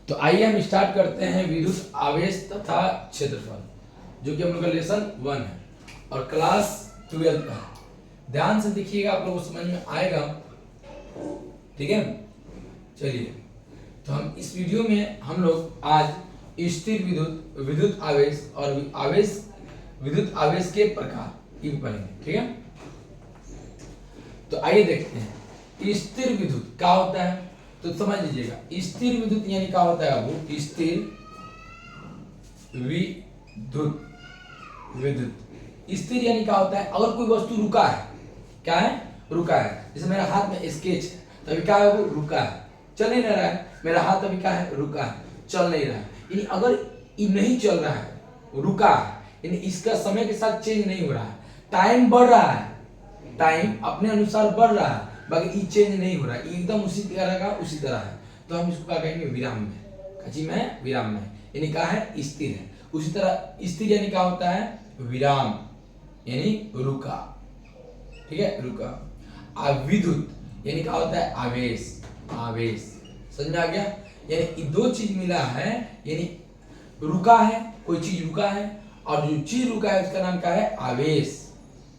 तो आइए हम स्टार्ट करते हैं विद्युत आवेश तथा क्षेत्रफल, जो कि हम लोग का लेसन 1 है और क्लास 12 का है। ध्यान से देखिएगा, आप लोगों को समझ में आएगा। ठीक है, चलिए तो हम इस वीडियो में हम लोग आज स्थिर विद्युत, विद्युत आवेश और विद्युत आवेश के प्रकार ये पढ़ेंगे। ठीक है, तो आइए देखते हैं स्थिर विद्युत क्या होता है। तो समझ लीजिएगा, स्थिर विद्युत यानी क्या होता है। वो स्थिर विद्युत, स्थिर यानी क्या होता है, अगर कोई वस्तु रुका है, क्या है, रुका है। जैसे मेरा हाथ में स्केच है, तो अभी क्या है, वो रुका है, चल नहीं रहा है। मेरा हाथ अभी क्या है, रुका है, चल नहीं रहा है। यानी अगर ये नहीं चल रहा है, रुका है, यानी इसका समय के साथ चेंज नहीं हो रहा है, टाइम बढ़ रहा है, टाइम अपने अनुसार बढ़ रहा है, बाकी ये चेंज नहीं हो रहा है, एकदम उसी तरह का उसी तरह है। तो हम इसको क्या कहेंगे, विराम में, कची में, विराम में, यानी क्या है, स्थिर है। उसी तरह स्थिर यानी क्या होता है, विराम यानी रुका। ठीक है, रुका। विद्युत यानी क्या होता है, आवेश, आवेश। समझ में आ गया। यानी दो चीज मिला है, यानी रुका है, कोई चीज रुका है और जो चीज रुका है उसका नाम क्या है, आवेश।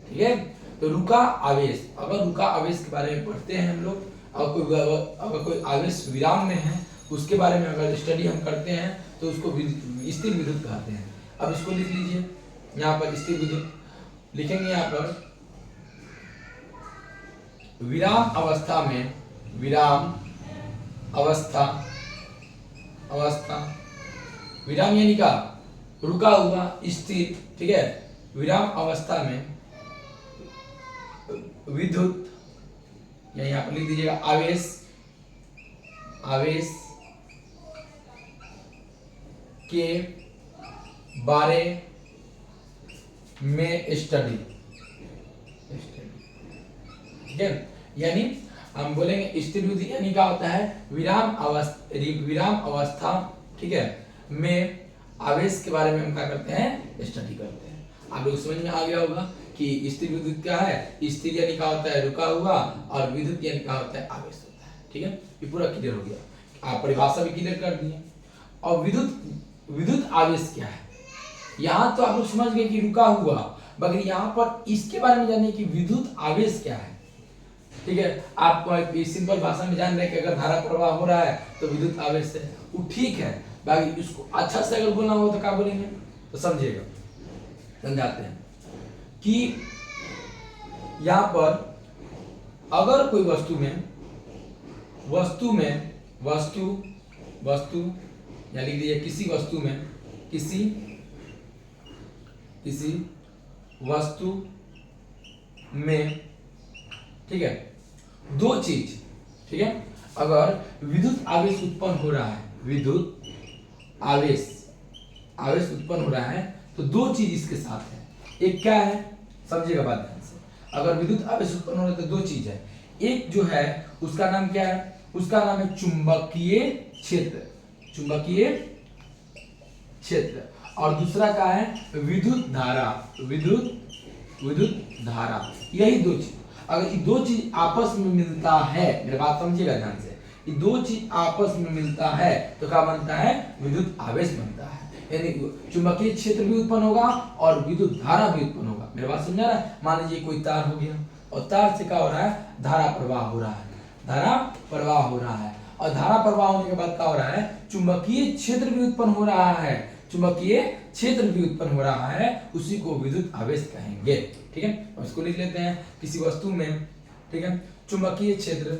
ठीक है, तो रुका आवेश, अगर रुका आवेश के बारे में पढ़ते हैं हम लोग, अगर कोई आवेश विराम में है उसके बारे में अगर स्टडी हम करते हैं तो उसको स्थिर विद्युत कहते हैं। अब इसको लिख लीजिए, यहाँ पर स्थिर विद्युत लिखेंगे। यहाँ पर विराम अवस्था में, विराम अवस्था, अवस्था, विराम यानी क्या, रुका हुआ, स्थिर। ठीक है, विराम अवस्था में विद्युत, यहाँ पर लिख दीजिएगा आवेश, आवेश के बारे में स्टडी। ठीक है, यानी हम बोलेंगे स्थिर विद्युत यानी क्या होता है, विराम अवस्था, ठीक है, में आवेश के बारे में हम क्या करते हैं, स्टडी करते हैं। आप लोग समझ में आ गया होगा कि स्थिर विद्युत क्या है। स्थिर यानी क्या होता है, रुका हुआ, और विद्युत यानी क्या होता है, आवेश होता है। ठीक है, ये पूरा क्लियर हो गया, आप परिभाषा भी क्लियर कर दिए। और विद्युत आवेश क्या है, यहाँ तो आप लोग समझ गए कि रुका हुआ, मगर यहाँ पर इसके बारे में जानने की विद्युत आवेश क्या है। ठीक है, आपको सिंपल भाषा में जान रहे कि अगर धारा प्रवाह हो रहा है तो विद्युत आवेश है, वो ठीक है। बाकी इसको अच्छा से अगर बोलना हो तो क्या बोलेंगे, तो समझिएगा, समझाते हैं कि यहाँ पर अगर कोई वस्तु या लिख दीजिए किसी वस्तु में, किसी वस्तु में, ठीक है, दो चीज, ठीक है, अगर विद्युत आवेश उत्पन्न हो रहा है, विद्युत आवेश उत्पन्न हो रहा है, तो दो चीज इसके साथ है। एक क्या है, समझिएगा बात ध्यान से। अगर विद्युत आवेश उत्पन्न हो रहा है तो दो चीज है। एक जो है उसका नाम क्या है, उसका नाम है चुंबकीय क्षेत्र, चुंबकीय क्षेत्र, और दूसरा क्या है, विद्युत धारा, विद्युत धारा। यही दो चीज, अगर ये दो चीज आपस में मिलता है, मेरी बात समझिएगा ध्यान से, ये दो चीज आपस में मिलता है तो क्या बनता है, विद्युत आवेश बनता है। यानी चुंबकीय क्षेत्र भी उत्पन्न होगा और विद्युत धारा भी उत्पन्न होगा। मेरी बात समझ आ रहा है। मान लीजिए कोई तार हो गया और तार से क्या हो रहा है, धारा प्रवाह हो रहा है, धारा प्रवाह हो रहा है, और धारा प्रवाह होने के बाद क्या हो रहा है, चुंबकीय क्षेत्र भी उत्पन्न हो रहा है, चुंबकीय क्षेत्र भी उत्पन्न हो रहा है, उसी को विद्युत आवेश कहेंगे। ठीक है, और इसको लिख लेते हैं, किसी वस्तु में, ठीक है, चुंबकीय क्षेत्र,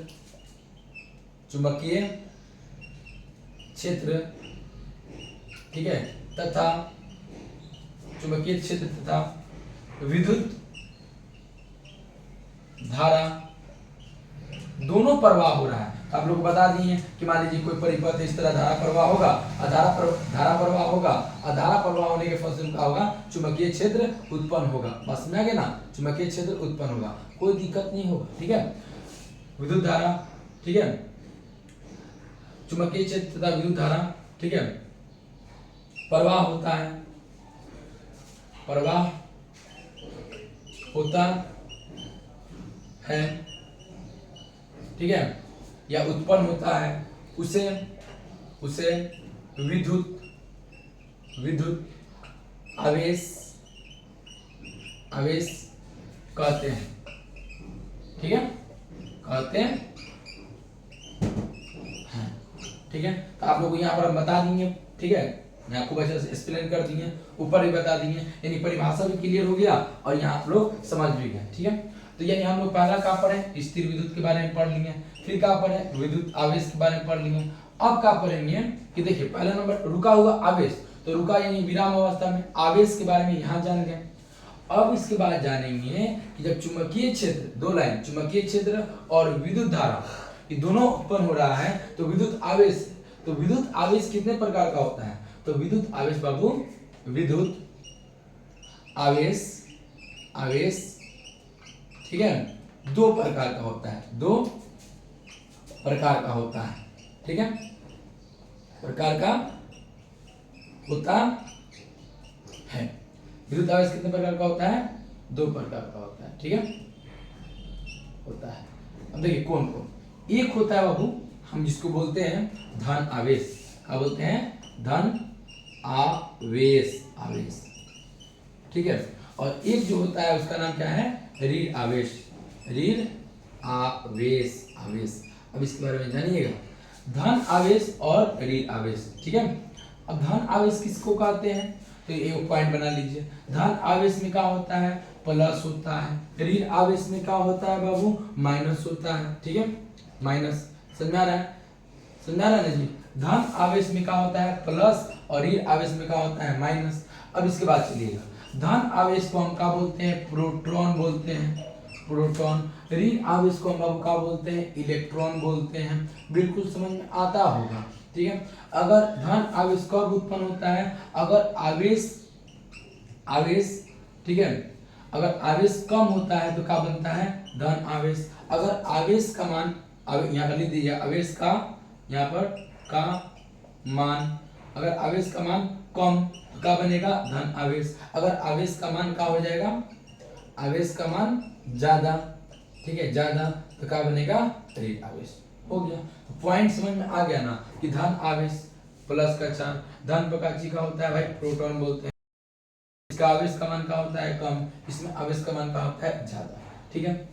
ठीक है, तथा चुंबकीय क्षेत्र तथा विद्युत धारा दोनों प्रवाह हो रहा है। तो आप लोग बता दिए कि मान लीजिए कोई परिपथ इस तरह धारा प्रवाह होगा, धारा प्रवाह होगा, और धारा प्रवाह होने के फलस्वरूप क्या होगा, चुंबकीय क्षेत्र उत्पन्न होगा। बस में आ गया ना, चुंबकीय क्षेत्र उत्पन्न होगा, कोई दिक्कत नहीं होगा। ठीक है, विद्युत धारा, ठीक है, चुंबकीय क्षेत्र तथा विद्युत धारा, ठीक है, प्रवाह होता है, प्रवाह होता है, ठीक है, या उत्पन्न होता है, उसे उसे विद्युत आवेश कहते हैं, ठीक है, कहते हैं, ठीक है। तो आप लोग को यहाँ पर हम बता देंगे, ठीक है, मैं आपको वैसे एक्सप्लेन कर दिए, ऊपर भी बता दिए, यानी परिभाषा भी क्लियर हो गया और यहाँ आप लोग समझ भी गए, ठीक है। तो यानी हम लोग पहला कहाँ पर है, स्थिर विद्युत के बारे में पढ़ लिए, फिर कहाँ पर है, विद्युत आवेश के बारे में पढ़ लिए। अब क्या पढ़ेंगे कि देखिए पहला नंबर रुका हुआ आवेश, तो रुका यानी विराम अवस्था में, आवेश के बारे में यहाँ जान गए। अब इसके बाद जानेंगे कि जब चुंबकीय क्षेत्र, दो लाइन, चुंबकीय क्षेत्र और विद्युत धारा ये दोनों उत्पन्न हो रहा है तो विद्युत आवेश, तो विद्युत आवेश कितने प्रकार का होता है, तो विद्युत आवेश बाबू, विद्युत आवेश ठीक है, दो प्रकार का होता है, दो प्रकार का होता है, ठीक है, प्रकार का होता है। विद्युत आवेश कितने प्रकार का होता है, दो प्रकार का होता है, ठीक है, होता है। अब देखिए कौन कौन, एक होता है बाबू हम जिसको बोलते हैं धन आवेश, क्या बोलते हैं, धन आवेश, ठीक है। और एक जो होता है उसका नाम क्या है, ऋण आवेश, अब इसके बारे में जानिएगा, धन आवेश और ऋण आवेश, ठीक है। अब धन आवेश किसको कहते हैं, तो एक पॉइंट बना लीजिए, धन आवेश में क्या होता है, प्लस होता है, ऋण आवेश में क्या होता है बाबू, माइनस होता है, ठीक है, माइनस, समझ में आ रहा है ना जी। धन आवेश में क्या होता है प्लस और ऋण आवेश में क्या होता है माइनस। अब इसके बाद चलिएगा, धन आवेश को हम क्या बोलते हैं, प्रोटॉन बोलते हैं, प्रोटॉन। ऋण आवेश को हम क्या बोलते हैं, इलेक्ट्रॉन बोलते हैं। बिल्कुल समझ में आता होगा, ठीक है। अगर धन आवेश कब उत्पन्न होता है, अगर आवेश ठीक है, अगर आवेश कम होता है तो क्या बनता है, धन आवेश। अगर आवेश का मान, यहाँ पर लिख दीजिए, आवेश का यहाँ पर का मान, अगर आवेश का मान कम तो क्या बनेगा, धन आवेश। अगर आवेश का मान क्या हो जाएगा, आवेश का मान ज्यादा, ठीक है, ज्यादा तो क्या बनेगा, ऋण आवेश। हो गया, तो पॉइंट समझ में आ गया ना कि धन आवेश प्लस का चार्ज, धन प्रकार का होता है भाई प्रोटॉन बोलते हैं, इसका आवेश का मान क्या होता है कम, इसमें आवेश का मान क्या होता है ज्यादा, ठीक है।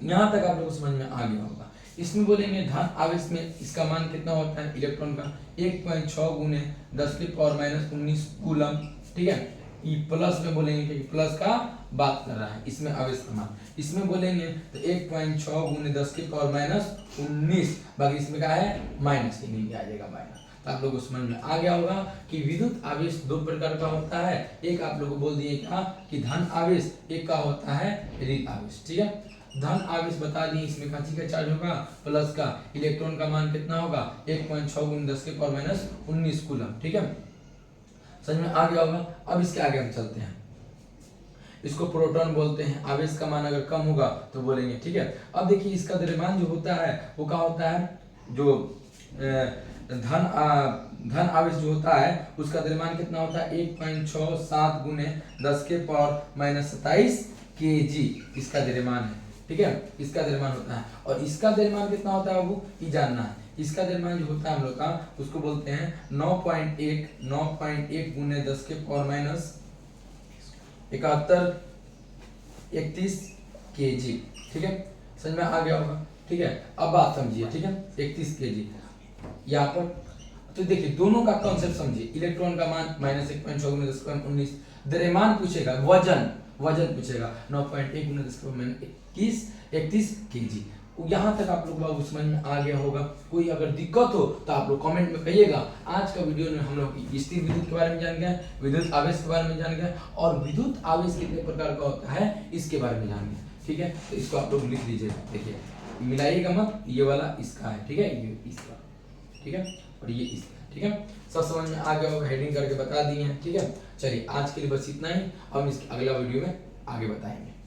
यहाँ तक आप लोगों को समझ में आ गया होगा। इसमें बोलेंगे धन आवेश में इसका मान कितना होता है, इलेक्ट्रॉन का 1.6 गुने 10⁻⁻19 कूलम, ठीक है। ये प्लस में बोलेंगे कि प्लस का बात कर रहा है, इसमें आवेश का मान, इसमें बोलेंगे तो 1.6 गुने 10⁻⁻19, बाकी इसमें क्या है माइनस, के नीचे आ जाएगा माइनस। तो आप लोगों को समझ में आ गया होगा कि विद्युत आवेश दो प्रकार का होता है, एक आप लोगों को बोल दिए क्या कि धन आवेश, एक का होता है ऋण आवेश, ठीक है। धन आवेश बता दिए, इसमें कांची का चार्ज होगा प्लस का, इलेक्ट्रॉन का मान कितना होगा 1.6 गुने 10⁻⁻19 कूलम, ठीक है, समझ में आ गया होगा। अब इसके आगे हम चलते हैं, इसको प्रोटॉन बोलते हैं, आवेश का मान अगर कम होगा तो बोलेंगे, ठीक है। अब देखिए इसका द्रव्यमान जो होता है वो क्या होता है, जो धन आवेश जो होता है उसका द्रव्यमान कितना होता है 1.67 गुने 10⁻⁻27 kg, इसका द्रव्यमान है, ठीक है, इसका द्रव्यमान होता है। और इसका द्रव्यमान कितना होता है बाबू, ये जानना है। इसका द्रव्यमान जो होता है हम लोग का उसको बोलते हैं 9.1 गुने 10⁻71 kg, ठीक है, समझ में आ गया होगा, ठीक है। अब बात समझिए, ठीक है, 31 kg यहाँ पर, तो देखिए दोनों का कॉन्सेप्ट समझिए, इलेक्ट्रॉन का मान -1.6 गुने 10⁻19, द्रव्यमान पूछेगा, वजन पूछेगा 9.1 गुने 10⁻31 kg। यहाँ तक आप लोग बाबू समझ में आ गया होगा। कोई अगर दिक्कत हो तो आप लोग कमेंट में कहिएगा। आज का वीडियो में हम लोग स्थिर विद्युत के बारे में जान गए, विद्युत आवेश के बारे में जान गए, और विद्युत आवेश कितने प्रकार का होता है इसके बारे में जान गए, ठीक है। तो इसको आप लोग लिख लीजिएगा, देखिए मिलाइएगा मत, ये वाला इसका है, ठीक है, ये इसका, ठीक है, और ये इसका, ठीक है, सब समझ में आ गया होगा, हेडिंग करके बता दिए हैं, ठीक है। चलिए आज के लिए बस इतना ही, हम इसके अगला वीडियो में आगे बताएंगे।